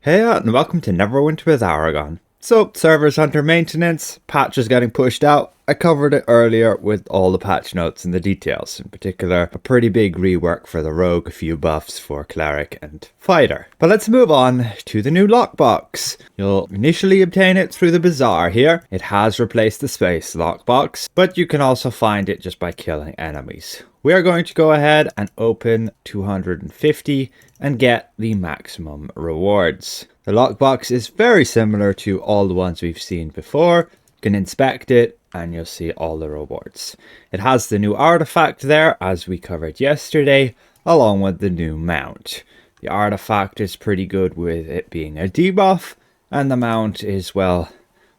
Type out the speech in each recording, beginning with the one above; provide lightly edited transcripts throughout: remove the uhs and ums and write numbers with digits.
Hey and welcome to Neverwinter with Aragon. So, servers under maintenance, patch is getting pushed out. I covered it earlier with all the patch notes and the details, in particular a pretty big rework for the rogue, a few buffs for cleric and fighter. But let's move on to the new lockbox. You'll initially obtain it through the bazaar here. It has replaced the space lockbox, but you can also find it just by killing enemies. We are going to go ahead and open 250 and get the maximum rewards. The lockbox is very similar to all the ones we've seen before. You can inspect it and you'll see all the rewards. It has the new artifact there, as we covered yesterday, along with the new mount. The artifact is pretty good with it being a debuff, and the mount is, well,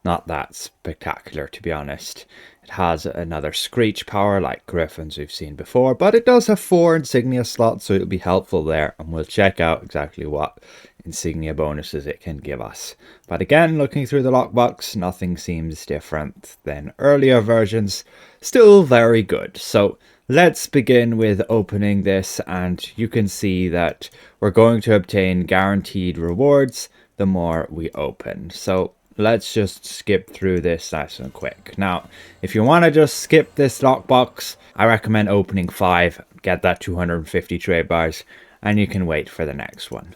not that spectacular, to be honest. It has another screech power like Griffins we've seen before, but it does have 4 insignia slots, so it'll be helpful there, and we'll check out exactly what insignia bonuses it can give us. But again, looking through the lockbox, nothing seems different than earlier versions. Still very good. So let's begin with opening this, and you can see that we're going to obtain guaranteed rewards the more we open. So let's just skip through this nice and quick. Now, if you want to just skip this lockbox, I recommend opening 5, get that 250 trade bars, and you can wait for the next one.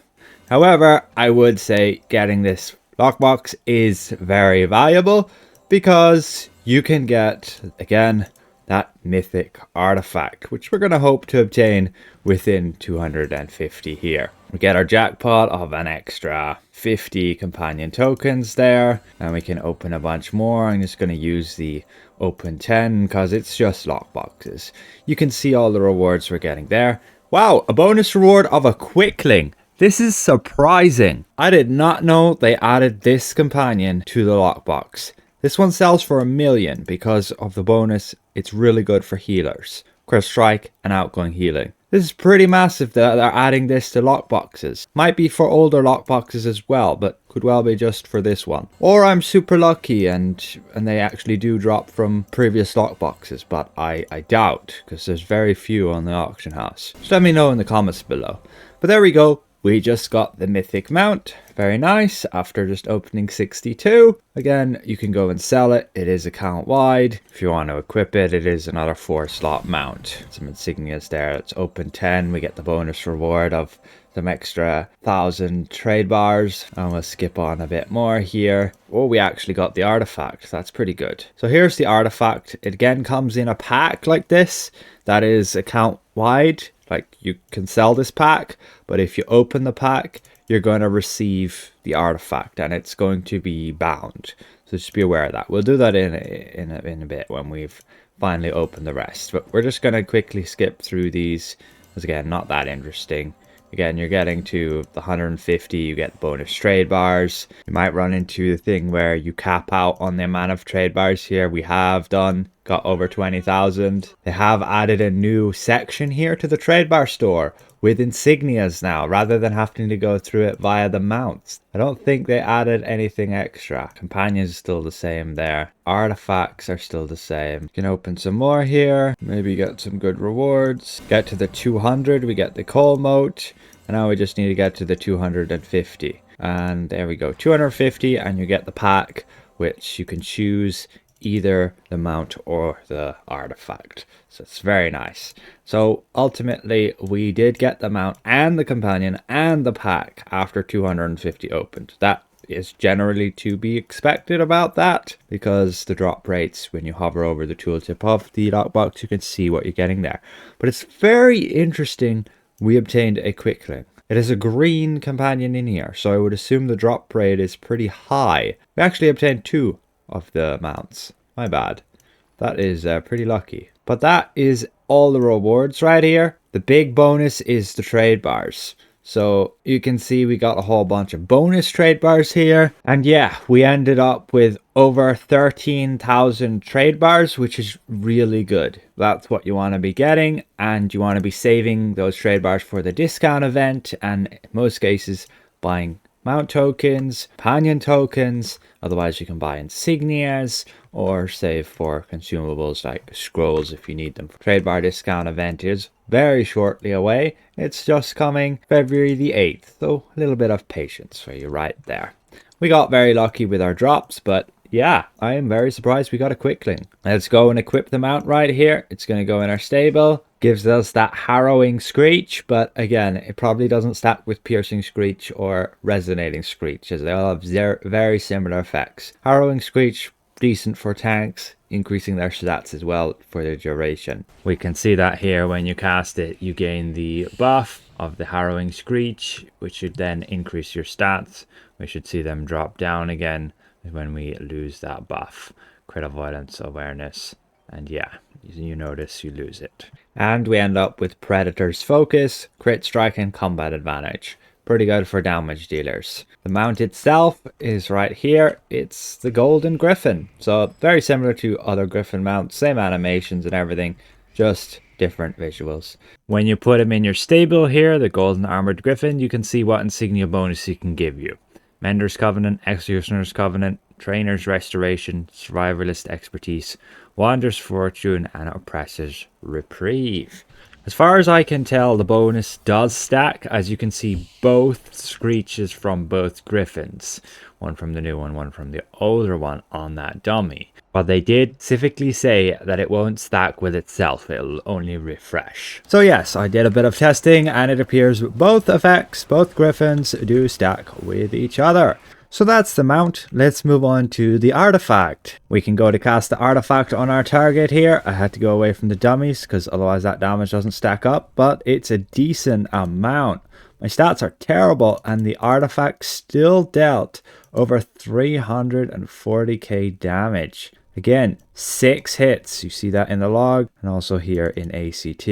However, I would say getting this lockbox is very valuable because you can get, again, that mythic artifact, which we're going to hope to obtain within 250 here. We get our jackpot of an extra 50 companion tokens there, and we can open a bunch more. I'm just going to use the open 10 because it's just lockboxes. You can see all the rewards we're getting there. Wow, a bonus reward of a Quickling. This is surprising. I did not know they added this companion to the lockbox. This one sells for 1 million because of the bonus. It's really good for healers. Crit strike and outgoing healing. This is pretty massive that they're adding this to lockboxes. Might be for older lockboxes as well, but could well be just for this one. Or I'm super lucky and they actually do drop from previous lockboxes, but I doubt because there's very few on the auction house. Just let me know in the comments below. But there we go. We just got the mythic mount. Very nice. After just opening 62. Again, you can go and sell it. It is account wide. If you want to equip it, it is another 4 slot mount. Some insignias there. It's open 10. We get the bonus reward of some extra 1,000 trade bars. And we'll skip on a bit more here. Oh, we actually got the artifact. That's pretty good. So here's the artifact. It again comes in a pack like this. That is account wide. Like, you can sell this pack, but if you open the pack, you're going to receive the artifact and it's going to be bound. So just be aware of that. We'll do that in a bit when we've finally opened the rest. But we're just going to quickly skip through these, because again, not that interesting. Again, you're getting to the 150, you get bonus trade bars. You might run into the thing where you cap out on the amount of trade bars here. We have got over 20,000. They have added a new section here to the trade bar store with insignias now, rather than having to go through it via the mounts. I don't think they added anything extra. Companions is still the same there. Artifacts are still the same. You can open some more here. Maybe get some good rewards. Get to the 200, we get the coal moat. And now we just need to get to the 250. And there we go, 250, and you get the pack, which you can choose either the mount or the artifact. So it's very nice. So ultimately we did get the mount and the companion and the pack after 250 opened. That is generally to be expected about that, because the drop rates, when you hover over the tooltip of the lockbox, you can see what you're getting there. But it's very interesting. We obtained a Quickling. It is a green companion in here, so I would assume the drop rate is pretty high. We actually obtained 2 of the mounts. My bad. That is pretty lucky. But that is all the rewards right here. The big bonus is the trade bars. So you can see we got a whole bunch of bonus trade bars here. And yeah, we ended up with over 13,000 trade bars, which is really good. That's what you want to be getting. And you want to be saving those trade bars for the discount event. And in most cases, buying mount tokens, companion tokens. Otherwise, you can buy insignias or save for consumables like scrolls if you need them. Trade bar discount event is very shortly away. It's just coming February the 8th, so a little bit of patience for you right there. We got very lucky with our drops, but yeah, I am very surprised we got a Quickling. Let's go and equip the mount right here. It's going to go in our stable. Gives us that harrowing screech, but again, it probably doesn't stack with piercing screech or resonating screech, as they all have very similar effects. Harrowing screech, decent for tanks, increasing their stats as well for the duration. We can see that here when you cast it, you gain the buff of the harrowing screech, which should then increase your stats. We should see them drop down again when we lose that buff. Crit avoidance, awareness, and yeah, you notice you lose it. And we end up with Predator's Focus, Crit Strike, and Combat Advantage. Pretty good for damage dealers. The mount itself is right here. It's the Golden Griffin. So very similar to other Griffin mounts, same animations and everything, just different visuals. When you put him in your stable here, the Golden Armored Griffin, you can see what insignia bonus he can give you. Mender's Covenant, Executioner's Covenant, Trainer's Restoration, Survivalist Expertise, Wanderer's Fortune, and Oppressor's Reprieve. As far as I can tell, the bonus does stack, as you can see both screeches from both Griffins. One from the new one from the older one on that dummy. But they did specifically say that it won't stack with itself, it'll only refresh. So yes, I did a bit of testing and it appears both effects, both Griffins, do stack with each other. So that's the mount. Let's move on to the artifact. We can go to cast the artifact on our target here. I had to go away from the dummies because otherwise that damage doesn't stack up, but it's a decent amount. My stats are terrible and the artifact still dealt over 340k damage. Again, 6 hits. You see that in the log and also here in ACT.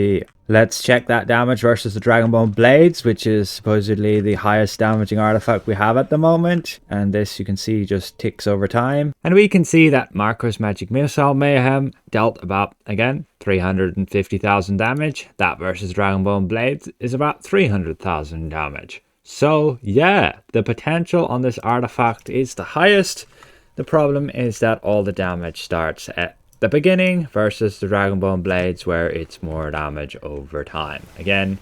Let's check that damage versus the Dragonbone Blades, which is supposedly the highest damaging artifact we have at the moment. And this, you can see, just ticks over time. And we can see that Marco's Magic Missile Mayhem dealt about, again, 350,000 damage. That versus Dragonbone Blades is about 300,000 damage. So, yeah, the potential on this artifact is the highest. The problem is that all the damage starts at the beginning versus the Dragonbone Blades, where it's more damage over time. Again,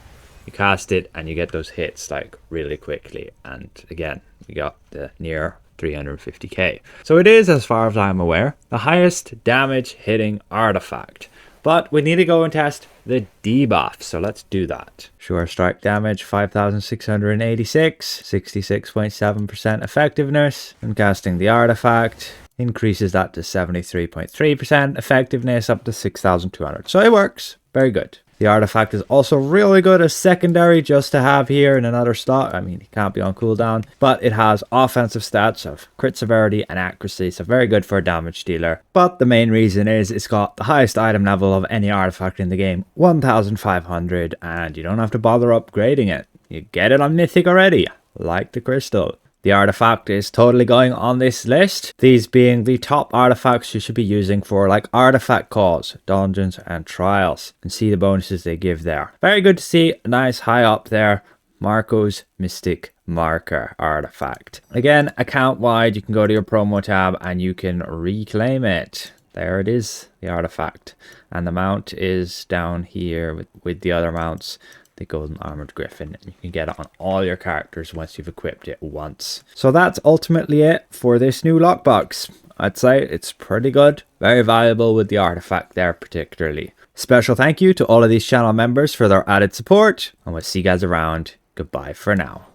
you cast it and you get those hits like really quickly, and again you got the near 350k. So it is, as far as I'm aware, the highest damage hitting artifact. But we need to go and test the debuff, so let's do that. Sure strike damage 5,686, 66.7% effectiveness. And casting the artifact increases that to 73.3% effectiveness, up to 6,200. So it works. Very good. The artifact is also really good as secondary, just to have here in another slot. I mean, it can't be on cooldown, but it has offensive stats of crit severity and accuracy, so very good for a damage dealer. But the main reason is it's got the highest item level of any artifact in the game, 1,500, and you don't have to bother upgrading it. You get it on Mythic already, like the crystal. The artifact is totally going on this list, these being the top artifacts you should be using for like artifact calls, dungeons and trials. You can see the bonuses they give there. Very good to see, nice high up there, Marco's Mystic Marker artifact. Again, account wide, you can go to your promo tab and you can reclaim it. There it is, the artifact. And the mount is down here with the other mounts. The Golden Armored Griffin. You can get it on all your characters once you've equipped it once. So that's ultimately it for this new lockbox. I'd say it's pretty good, very valuable with the artifact there particularly. Special thank you to all of these channel members for their added support, and we'll see you guys around. Goodbye for now.